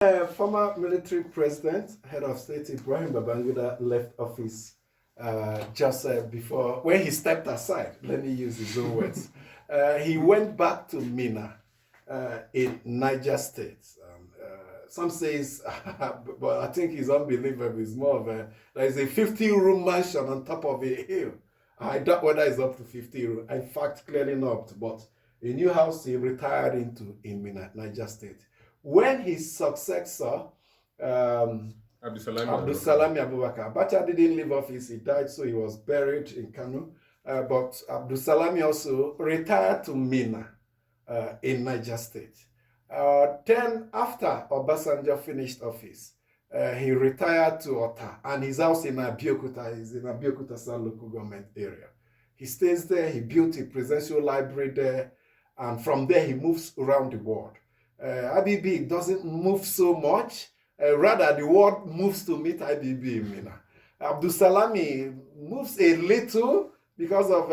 Former military president, head of state Ibrahim Babangida left office just before, when he stepped aside, let me use his own words. He went back to Mina in Niger State. Some says, but I think it's unbelievable. It's more of there's a 50-room mansion on top of a hill. I doubt whether it's up to 50 room. In fact, clearly not. But a new house he retired into in Mina, Niger State. When his successor, Abdulsalami Abubakar, Abacha didn't leave office, he died, so he was buried in Kano. But Abdulsalami also retired to Mina in Niger State. Then, after Obasanjo finished office, he retired to Ota, and his house in Abeokuta is in Abeokuta South local government area. He stays there, he built a presidential library there, and from there he moves around the world. IBB doesn't move so much. Rather, the world moves to meet IBB in Mina. Abdulsalami moves a little because of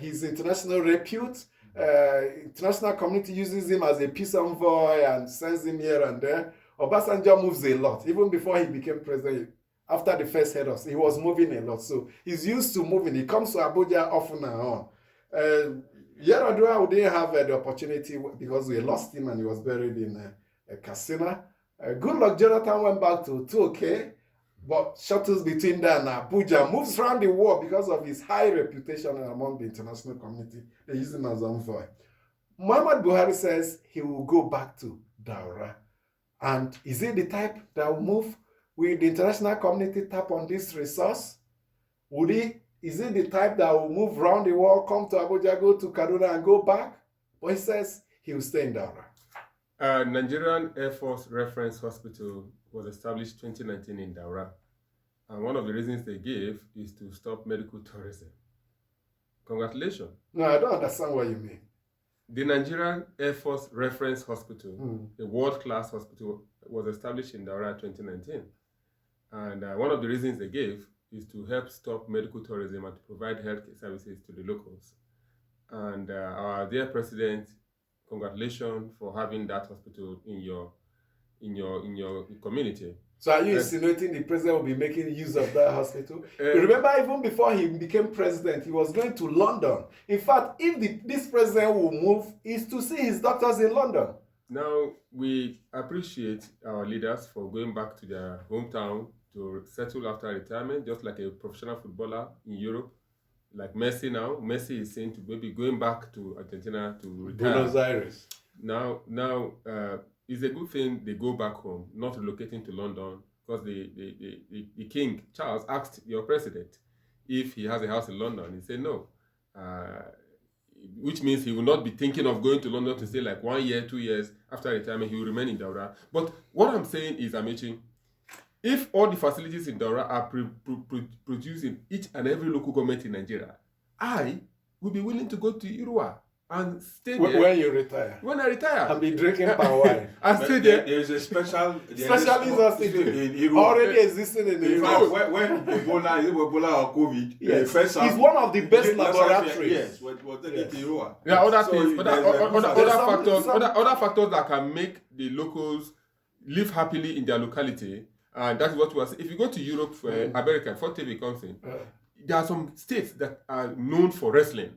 his international repute. International community uses him as a peace envoy and sends him here and there. Obasanjo moves a lot. Even before he became president, after the first head of, he was moving a lot. So he's used to moving. He comes to Abuja often and on. Yaradua didn't have the opportunity because we lost him and he was buried in Katsina. Goodluck Jonathan went back to Turkey, but shuttles between there and Abuja, moves around the world because of his high reputation among the international community. They use him as envoy. Muhammad Buhari says he will go back to Daura. And is he the type that will move? Will the international community tap on this resource? Is he the type that will move around the world, come to Abuja, go to Kaduna and go back? But he says he will stay in Daura. Nigerian Air Force Reference Hospital was established 2019 in Daura. And one of the reasons they gave is to stop medical tourism. Congratulations. No, I don't understand what you mean. The Nigerian Air Force Reference Hospital, a world-class hospital, was established in Daura 2019. And one of the reasons they gave is to help stop medical tourism and to provide health services to the locals. And our dear president, congratulations for having that hospital in your community. So are you insinuating the president will be making use of that hospital? Remember, even before he became president, he was going to London. In fact, if this president will move, is to see his doctors in London. Now, we appreciate our leaders for going back to their hometown to settle after retirement, just like a professional footballer in Europe. Like Messi now. Messi is saying to maybe going back to Argentina to retire. Buenos Aires. Now, it's a good thing they go back home, not relocating to London, because the King, Charles, asked your president if he has a house in London. He said no, which means he will not be thinking of going to London to stay like 1 year, 2 years after retirement. He will remain in Daura. But what I'm saying is, Amechi, if all the facilities in Daura are produced in each and every local government in Nigeria, I will be willing to go to Irua and stay there. When you retire? When I retire. I'll be drinking palm wine. And stay there. There is a specialist hospital in Irua. Already existing in Irua. When Ebola or COVID, yes. It's one of the best laboratories. Yes, we'll take it to Irua. There are other factors that can make the locals live happily in their locality. And that's what we are saying. If you go to Europe, America, before TV comes in, there are some states that are known for wrestling.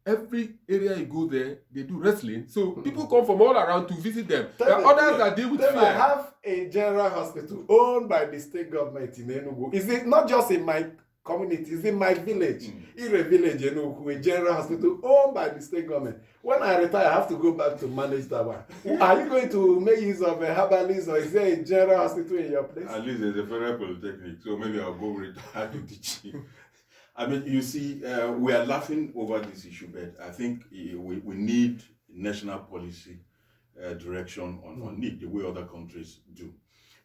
Every area you go there, they do wrestling. So people come from all around to visit them. There are others that deal with fear. I have a general hospital owned by the state government in Enugu. Is it not just in my community? It's in my village. Ire village, Enugu, a general hospital owned by the state government. When I retire, I have to go back to manage that one. Are you going to make use of a herbalist, or is there a general hospital in your place? At least there's a federal polytechnic, so maybe I'll go retire to teaching. I mean, you see, we are laughing over this issue, but I think we need national policy direction on it, the way other countries do.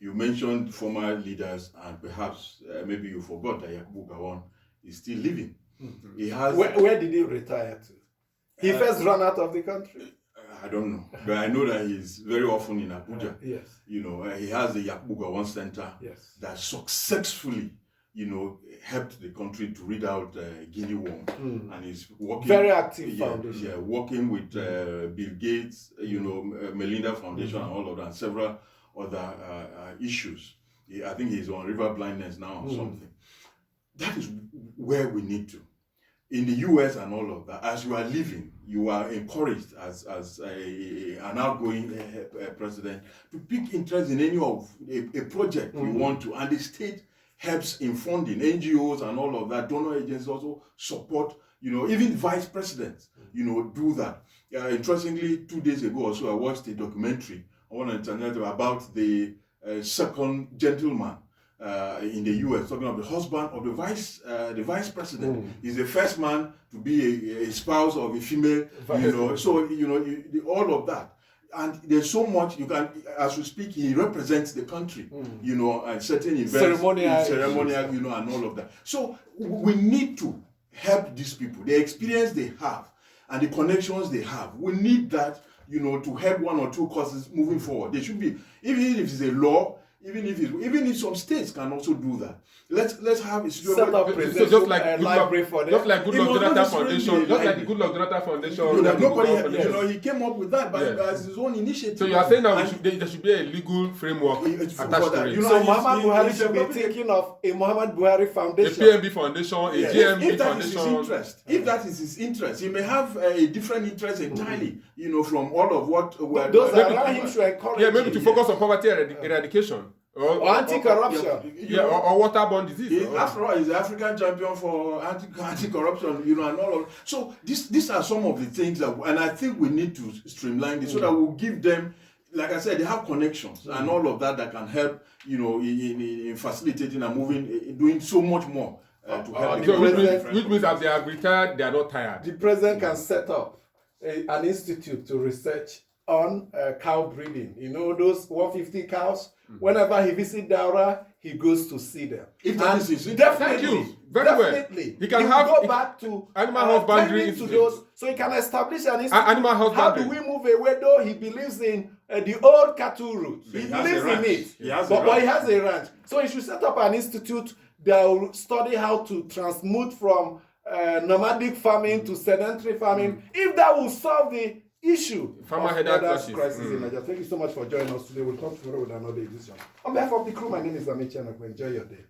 You mentioned former leaders, and perhaps maybe you forgot that Yakubu Gowon is still living. He has. Where did he retire to? He first ran out of the country. I don't know, but I know that he's very often in Abuja. Yes. You know, he has the Yakubu Gowon Center that successfully, helped the country to rid out guinea worm, and he's working very active foundation. Working with Bill Gates, Melinda Foundation, and all of that, and several other issues. I think he's on river blindness now or something. That is where we need to. In the US and all of that, as you are living, you are encouraged as an outgoing president to pick interest in any of a project you want to, and the state helps in funding. NGOs and all of that, donor agencies also support, even vice presidents, do that. Interestingly, 2 days ago or so, I watched a documentary on the internet about the second gentleman in the U.S., talking about the husband of the vice president. He's the first man to be a spouse of a female, so all of that. And there's so much you can, as we speak, he represents the country, and certain events, ceremonial, and all of that. So we need to help these people, the experience they have and the connections they have. We need that, to help one or two causes moving forward. They should be, even if it's a law, even if some states can also do that. Let's have a set up just like library for them. Just like Good Luck Jonathan Foundation, just like the Good Luck Jonathan Foundation. Nobody, he came up with that as his own initiative. So you are saying that there should be a legal framework attached to it. So Muhammad Buhari should be thinking of a Muhammad Buhari Foundation, a PNB Foundation, a GMB Foundation. If that is his interest, he may have a different interest entirely, from all of what those around him should encourage. Yeah, maybe to focus on poverty eradication. Or anti-corruption, or waterborne disease. After all, he's the African champion for anti-corruption, and all of. So these are some of the things that, and I think we need to streamline this so that we'll give them, like I said, they have connections and all of that can help, in facilitating and moving, doing so much more to help. Which means that they are retired, they are not tired. The president can set up an institute to research on cow breeding. Those 150 cows. Whenever he visits Daura, he goes to see them. If that is his definitely, thank you. Very definitely, well. He can go back to animal husbandry to those, so he can establish an institute. Animal husbandry. How do we move away? Though he believes in the old cattle route, he believes in it. But he has a ranch, so he should set up an institute that will study how to transmute from nomadic farming to sedentary farming. If that will solve the issue farmer-headed crisis in Nigeria. Thank you so much for joining us today. We'll come tomorrow with another edition. On behalf of the crew, my name is Amici, and enjoy your day.